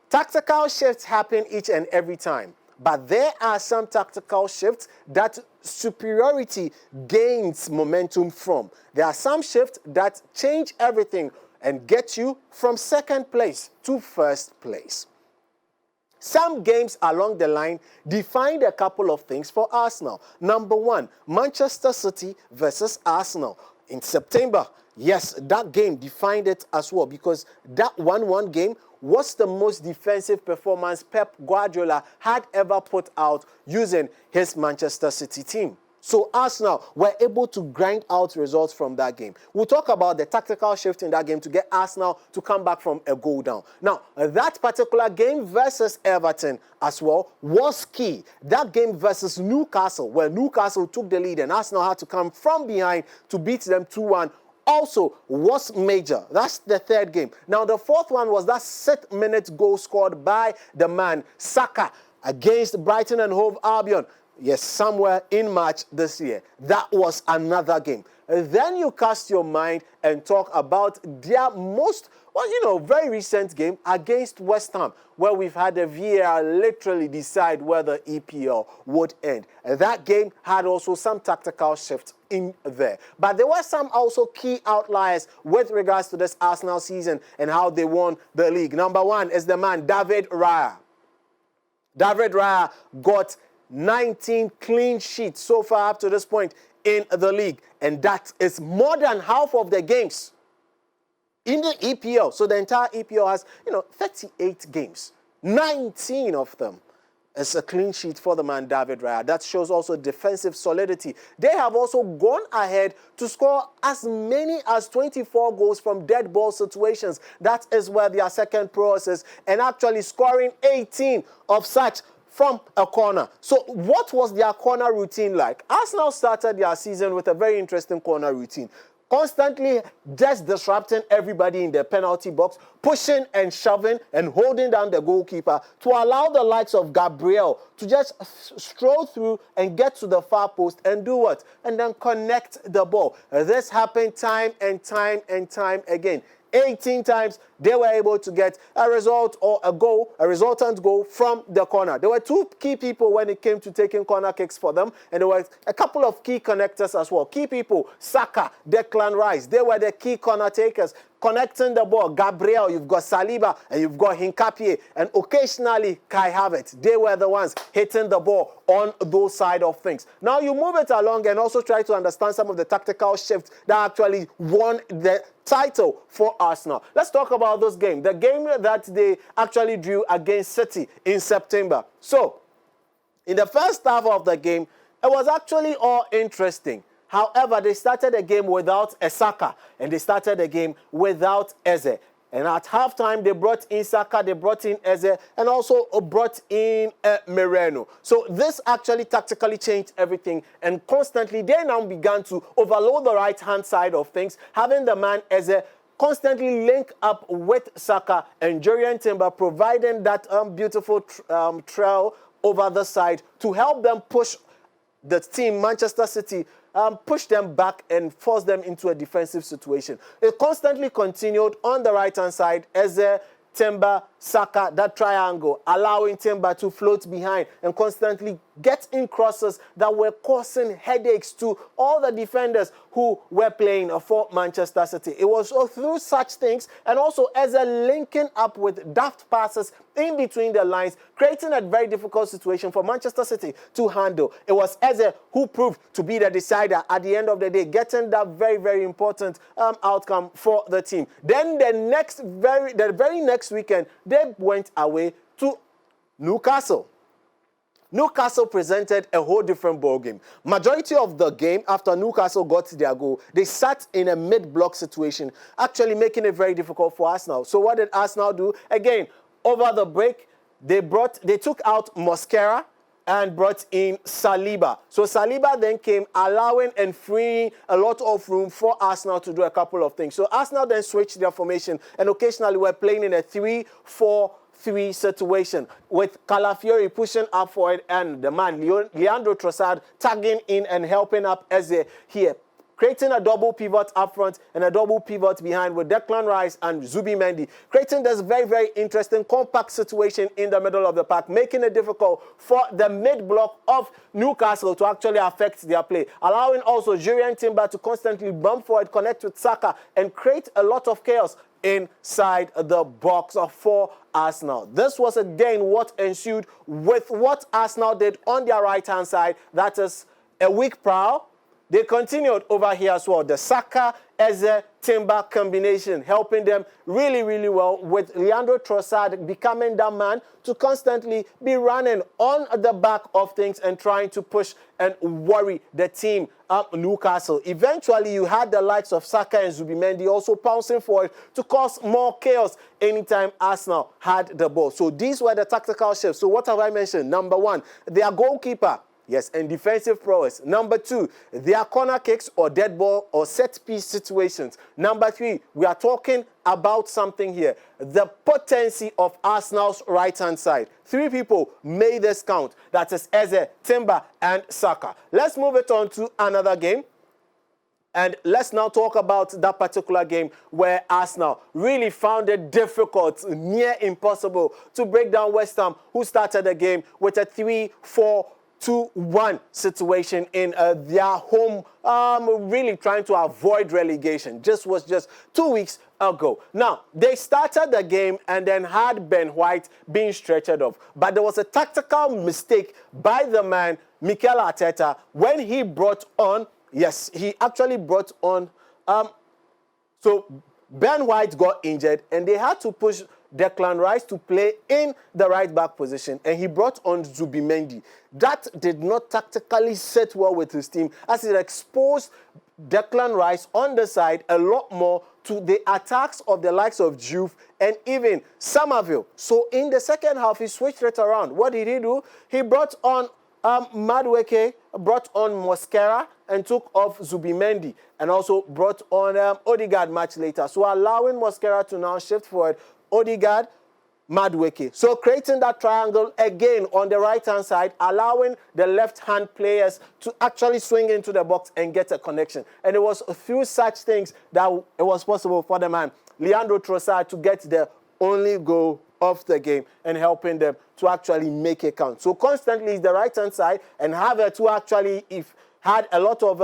Tactical shifts happen each and every time. But there are some tactical shifts that superiority gains momentum from. There are some shifts that change everything and get you from second place to first place. Some games along the line defined a couple of things for Arsenal. Number one, Manchester City versus Arsenal in September. Yes, that game defined it as well, because that 1-1 game was the most defensive performance Pep Guardiola had ever put out using his Manchester City team. So Arsenal were able to grind out results from that game. We'll talk about the tactical shift in that game to get Arsenal to come back from a goal down. Now, that particular game versus Everton as well was key. That game versus Newcastle, where Newcastle took the lead and Arsenal had to come from behind to beat them 2-1, also was major. That's the third game. Now, the fourth one was that 6th-minute goal scored by the man Saka against Brighton and Hove Albion. Yes, somewhere in March this year. That was another game. Then you cast your mind and talk about their most, very recent game against West Ham, where we've had the VAR literally decide whether EPL would end. That game had also some tactical shifts in there. But there were some also key outliers with regards to this Arsenal season and how they won the league. Number one is the man David Raya. David Raya got 19 clean sheets so far up to this point in the league. And that is more than half of the games in the EPL. So the entire EPL has, 38 games. 19 of them is a clean sheet for the man David Raya. That shows also defensive solidity. They have also gone ahead to score as many as 24 goals from dead ball situations. That is where their second prowess is. And actually scoring 18 of such from a corner. So what was their corner routine like? Arsenal started their season with a very interesting corner routine. Constantly just disrupting everybody in the penalty box, pushing and shoving and holding down the goalkeeper to allow the likes of Gabriel to just stroll through and get to the far post and do what? And then connect the ball. This happened time and time and time again. 18 times they were able to get a result or a resultant goal from the corner. There were two key people when it came to taking corner kicks for them, and there were a couple of key connectors as well. Key people, Saka, Declan Rice, they were the key corner takers. Connecting the ball, Gabriel, you've got Saliba, and you've got Hinkapie, and occasionally Kai Havertz. They were the ones hitting the ball on those side of things. Now you move it along and also try to understand some of the tactical shifts that actually won the title for Arsenal. Let's talk about this game. The game that they actually drew against City in September. So, in the first half of the game, it was actually all interesting. However, they started the game without a Saka, and they started the game without Eze. And at halftime, they brought in Saka, they brought in Eze, and also brought in Moreno. So this actually tactically changed everything, and constantly they now began to overload the right-hand side of things, having the man Eze constantly link up with Saka and Jurriën Timber, providing that beautiful trail over the side to help them push the team, Manchester City, push them back and force them into a defensive situation. It constantly continued on the right-hand side as Timber, Saka, that triangle, allowing Timber to float behind and constantly get in crosses that were causing headaches to all the defenders who were playing for Manchester City. It was through such things, and also as a linking up with daft passes in between the lines, creating a very difficult situation for Manchester City to handle. It was Eze who proved to be the decider at the end of the day, getting that very, very important outcome for the team. Then the very next weekend, they went away to Newcastle. Newcastle presented a whole different ballgame. Majority of the game, after Newcastle got their goal, they sat in a mid-block situation, actually making it very difficult for Arsenal. So what did Arsenal do? Again, over the break, they took out Mosquera and brought in Saliba. So Saliba then came, allowing and freeing a lot of room for Arsenal to do a couple of things. So Arsenal then switched their formation, and occasionally were playing in a 3-4-3 situation with Calafiori pushing up forward and the man Leandro Trossard tagging in and helping up as here, creating a double pivot up front and a double pivot behind with Declan Rice and Zubimendi, creating this very, very interesting compact situation in the middle of the park, making it difficult for the mid-block of Newcastle to actually affect their play, allowing also Jurriën Timber to constantly bump forward, connect with Saka, and create a lot of chaos inside the box for Arsenal. This was again what ensued with what Arsenal did on their right-hand side. That is a weak prowl. They continued over here as well. The Saka as a Timber combination, helping them really, really well, with Leandro Trossard becoming that man to constantly be running on the back of things and trying to push and worry the team up Newcastle. Eventually, you had the likes of Saka and Zubimendi also pouncing forward to cause more chaos anytime Arsenal had the ball. So these were the tactical shifts. So what have I mentioned? Number one, their goalkeeper. Yes, and defensive prowess. Number two, their corner kicks or dead ball or set-piece situations. Number three, we are talking about something here. The potency of Arsenal's right-hand side. Three people made this count. That is Eze, Timber, and Saka. Let's move it on to another game. And let's now talk about that particular game where Arsenal really found it difficult, near impossible, to break down West Ham, who started the game with a 3-4-2-1 situation in their home, really trying to avoid relegation. This was just 2 weeks ago. Now, they started the game and then had Ben White being stretchered off. But there was a tactical mistake by the man, Mikel Arteta, when he brought on, yes, he actually brought on, so Ben White got injured and they had to push Declan Rice to play in the right-back position, and he brought on Zubimendi. That did not tactically sit well with his team, as it exposed Declan Rice on the side a lot more to the attacks of the likes of Juve and even Somerville. So in the second half, he switched it around. What did he do? He brought on Madueke, brought on Mosquera, and took off Zubimendi, and also brought on Odegaard much later. So allowing Mosquera to now shift forward, Odegaard, Madueke. So creating that triangle again on the right-hand side, allowing the left-hand players to actually swing into the box and get a connection. And it was through such things that it was possible for the man, Leandro Trossard, to get the only goal of the game and helping them to actually make it count. So constantly the right-hand side, and Havertz, who actually, if had a lot of,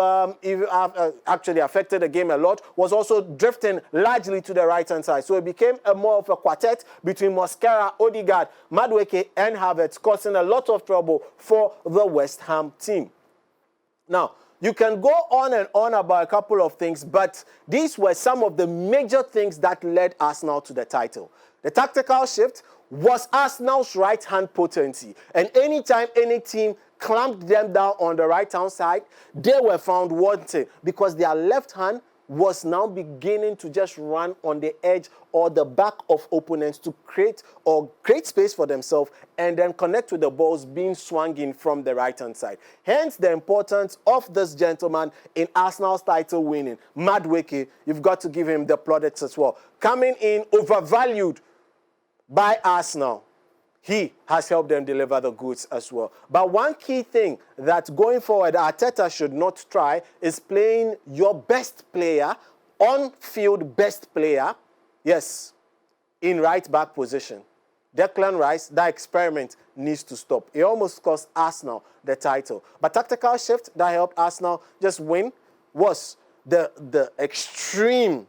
actually affected the game a lot, was also drifting largely to the right-hand side. So it became more of a quartet between Mosquera, Odegaard, Madueke, and Havertz, causing a lot of trouble for the West Ham team. Now, you can go on and on about a couple of things, but these were some of the major things that led Arsenal to the title. The tactical shift was Arsenal's right-hand potency. And anytime any team clamped them down on the right-hand side, they were found wanting, because their left hand was now beginning to just run on the edge or the back of opponents to create space for themselves and then connect with the balls being swung in from the right-hand side. Hence the importance of this gentleman in Arsenal's title winning. Madueke, you've got to give him the plaudits as well. Coming in overvalued by Arsenal, he has helped them deliver the goods as well. But one key thing that going forward Arteta should not try is playing your best player, on-field best player, yes, in right-back position. Declan Rice, that experiment needs to stop. It almost cost Arsenal the title. But tactical shift that helped Arsenal just win was the extreme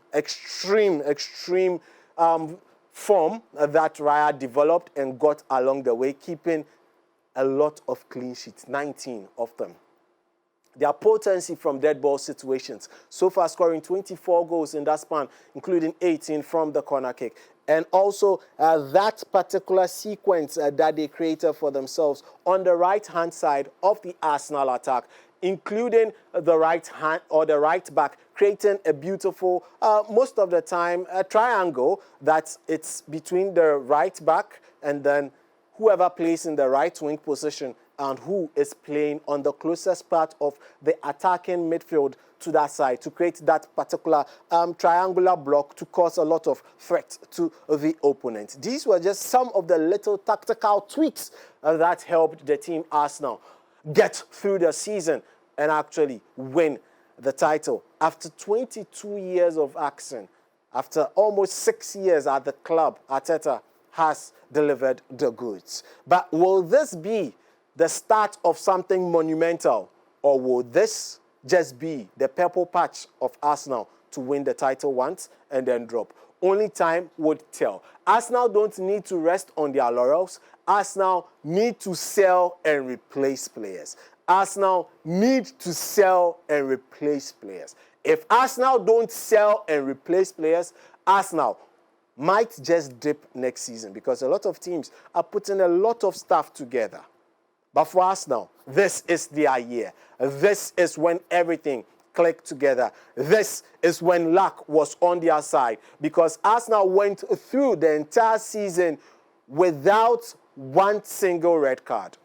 form that Raya developed and got along the way, keeping a lot of clean sheets, 19 of them. Their potency from dead ball situations, so far scoring 24 goals in that span, including 18 from the corner kick. And also that particular sequence that they created for themselves on the right-hand side of the Arsenal attack, including the right hand or the right back, creating a beautiful, most of the time, a triangle that it's between the right back and then whoever plays in the right wing position and who is playing on the closest part of the attacking midfield to that side to create that particular triangular block to cause a lot of threat to the opponent. These were just some of the little tactical tweaks that helped the team Arsenal get through the season and actually win the title after 22 years of action. After almost 6 years at the club, Arteta has delivered the goods. But will this be the start of something monumental, or will this just be the purple patch of Arsenal to win the title once and then drop? Only time would tell. Arsenal don't need to rest on their laurels. Arsenal need to sell and replace players. Arsenal need to sell and replace players. If Arsenal don't sell and replace players, Arsenal might just dip next season, because a lot of teams are putting a lot of stuff together. But for Arsenal, this is their year. This is when everything clicked together. This is when luck was on their side, because Arsenal went through the entire season without one single red card.